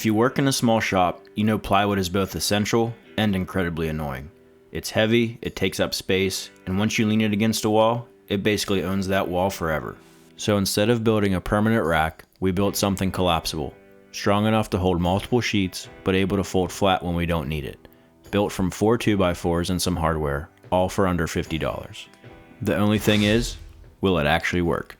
If you work in a small shop, you know plywood is both essential and incredibly annoying. It's heavy, it takes up space, and once you lean it against a wall, it basically owns that wall forever. So instead of building a permanent rack, we built something collapsible, strong enough to hold multiple sheets, but able to fold flat when we don't need it. Built from 4 2x4s and some hardware, all for under $50. The only thing is, will it actually work?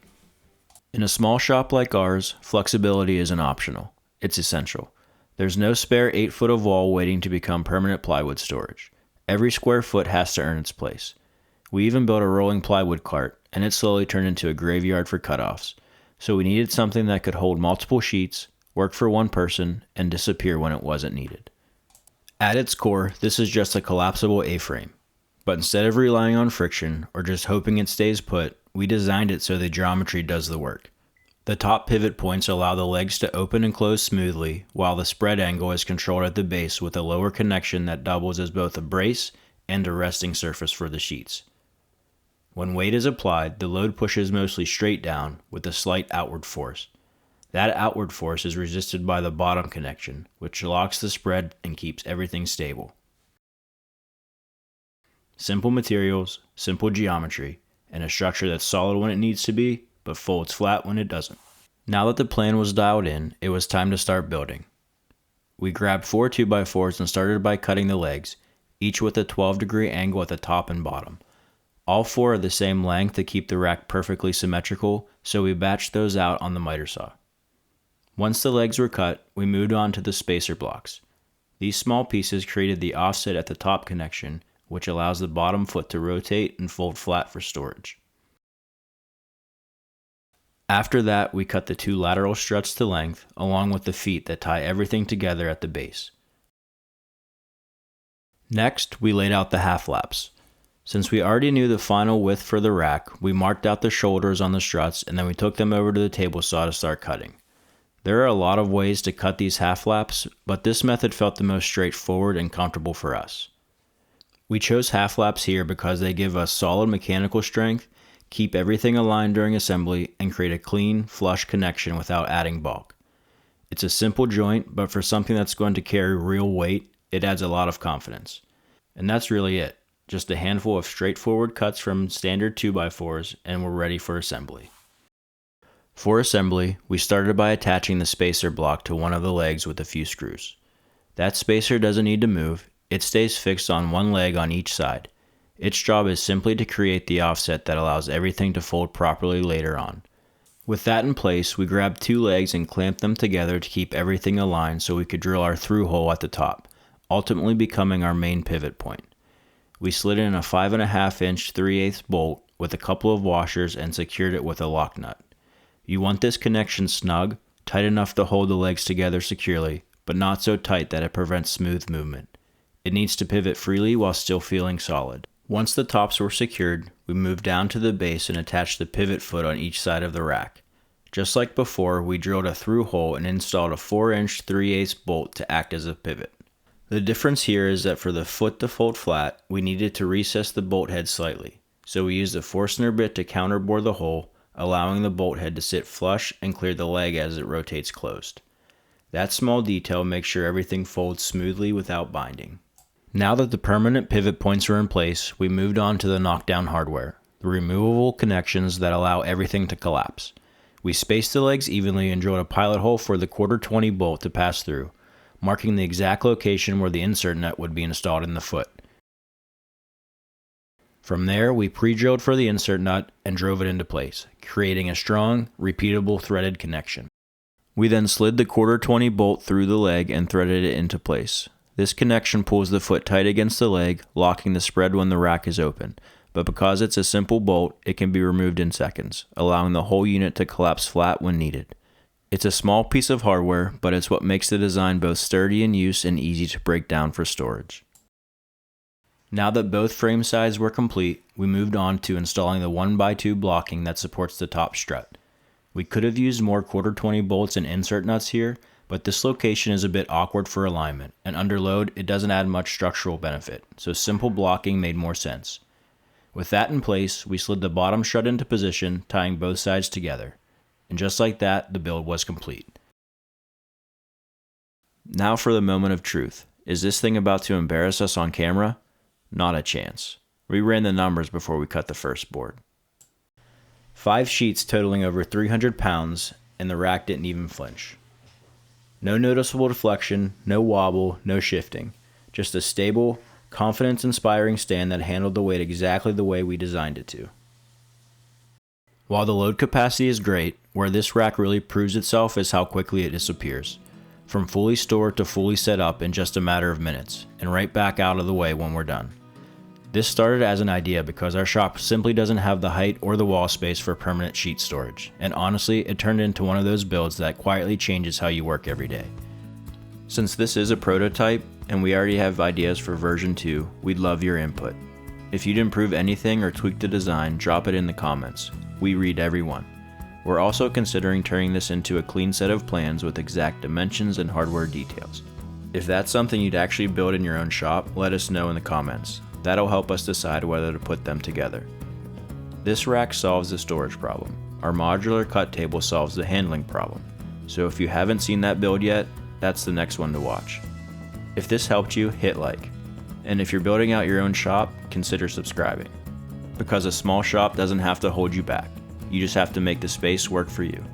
In a small shop like ours, flexibility isn't optional. It's essential. There's no spare 8 foot of wall waiting to become permanent plywood storage. Every square foot has to earn its place. We even built a rolling plywood cart, and it slowly turned into a graveyard for cutoffs. So we needed something that could hold multiple sheets, work for one person, and disappear when it wasn't needed. At its core, this is just a collapsible A-frame. But instead of relying on friction or just hoping it stays put, we designed it so the geometry does the work. The top pivot points allow the legs to open and close smoothly, while the spread angle is controlled at the base with a lower connection that doubles as both a brace and a resting surface for the sheets. When weight is applied, the load pushes mostly straight down with a slight outward force. That outward force is resisted by the bottom connection, which locks the spread and keeps everything stable. Simple materials, simple geometry, and a structure that's solid when it needs to be, but folds flat when it doesn't. Now that the plan was dialed in, it was time to start building. We grabbed 4 2x4s and started by cutting the legs, each with a 12-degree angle at the top and bottom. All 4 are the same length to keep the rack perfectly symmetrical, so we batched those out on the miter saw. Once the legs were cut, we moved on to the spacer blocks. These small pieces created the offset at the top connection, which allows the bottom foot to rotate and fold flat for storage. After that, we cut the 2 lateral struts to length, along with the feet that tie everything together at the base. Next, we laid out the half laps. Since we already knew the final width for the rack, we marked out the shoulders on the struts and then we took them over to the table saw to start cutting. There are a lot of ways to cut these half laps, but this method felt the most straightforward and comfortable for us. We chose half laps here because they give us solid mechanical strength, keep everything aligned during assembly, and create a clean, flush connection without adding bulk. It's a simple joint, but for something that's going to carry real weight, it adds a lot of confidence. And that's really it. Just a handful of straightforward cuts from standard 2x4s, and we're ready for assembly. For assembly, we started by attaching the spacer block to one of the legs with a few screws. That spacer doesn't need to move, it stays fixed on one leg on each side. Its job is simply to create the offset that allows everything to fold properly later on. With that in place, we grabbed 2 legs and clamped them together to keep everything aligned so we could drill our through hole at the top, ultimately becoming our main pivot point. We slid in a 5.5 inch 3/8 bolt with a couple of washers and secured it with a lock nut. You want this connection snug, tight enough to hold the legs together securely, but not so tight that it prevents smooth movement. It needs to pivot freely while still feeling solid. Once the tops were secured, we moved down to the base and attached the pivot foot on each side of the rack. Just like before, we drilled a through hole and installed a 4 inch 3/8 bolt to act as a pivot. The difference here is that for the foot to fold flat, we needed to recess the bolt head slightly, so we used a Forstner bit to counterbore the hole, allowing the bolt head to sit flush and clear the leg as it rotates closed. That small detail makes sure everything folds smoothly without binding. Now that the permanent pivot points are in place, we moved on to the knockdown hardware, the removable connections that allow everything to collapse. We spaced the legs evenly and drilled a pilot hole for the 1/4 bolt to pass through, marking the exact location where the insert nut would be installed in the foot. From there, we pre-drilled for the insert nut and drove it into place, creating a strong, repeatable threaded connection. We then slid the 1/4 bolt through the leg and threaded it into place. This connection pulls the foot tight against the leg, locking the spread when the rack is open, but because it's a simple bolt, it can be removed in seconds, allowing the whole unit to collapse flat when needed. It's a small piece of hardware, but it's what makes the design both sturdy in use and easy to break down for storage. Now that both frame sides were complete, we moved on to installing the 1x2 blocking that supports the top strut. We could have used more 1/4 bolts and insert nuts here, but this location is a bit awkward for alignment, and under load it doesn't add much structural benefit, so simple blocking made more sense. With that in place, we slid the bottom strut into position, tying both sides together. And just like that, the build was complete. Now for the moment of truth. Is this thing about to embarrass us on camera? Not a chance. We ran the numbers before we cut the first board. 5 sheets totaling over 300 pounds, and the rack didn't even flinch. No noticeable deflection, no wobble, no shifting. Just a stable, confidence-inspiring stand that handled the weight exactly the way we designed it to. While the load capacity is great, where this rack really proves itself is how quickly it disappears. From fully stored to fully set up in just a matter of minutes, and right back out of the way when we're done. This started as an idea because our shop simply doesn't have the height or the wall space for permanent sheet storage, and honestly, it turned into one of those builds that quietly changes how you work every day. Since this is a prototype, and we already have ideas for version 2, we'd love your input. If you'd improve anything or tweak the design, drop it in the comments. We read every one. We're also considering turning this into a clean set of plans with exact dimensions and hardware details. If that's something you'd actually build in your own shop, let us know in the comments. That'll help us decide whether to put them together. This rack solves the storage problem. Our modular cut table solves the handling problem. So if you haven't seen that build yet, that's the next one to watch. If this helped you, hit like. And if you're building out your own shop, consider subscribing. Because a small shop doesn't have to hold you back. You just have to make the space work for you.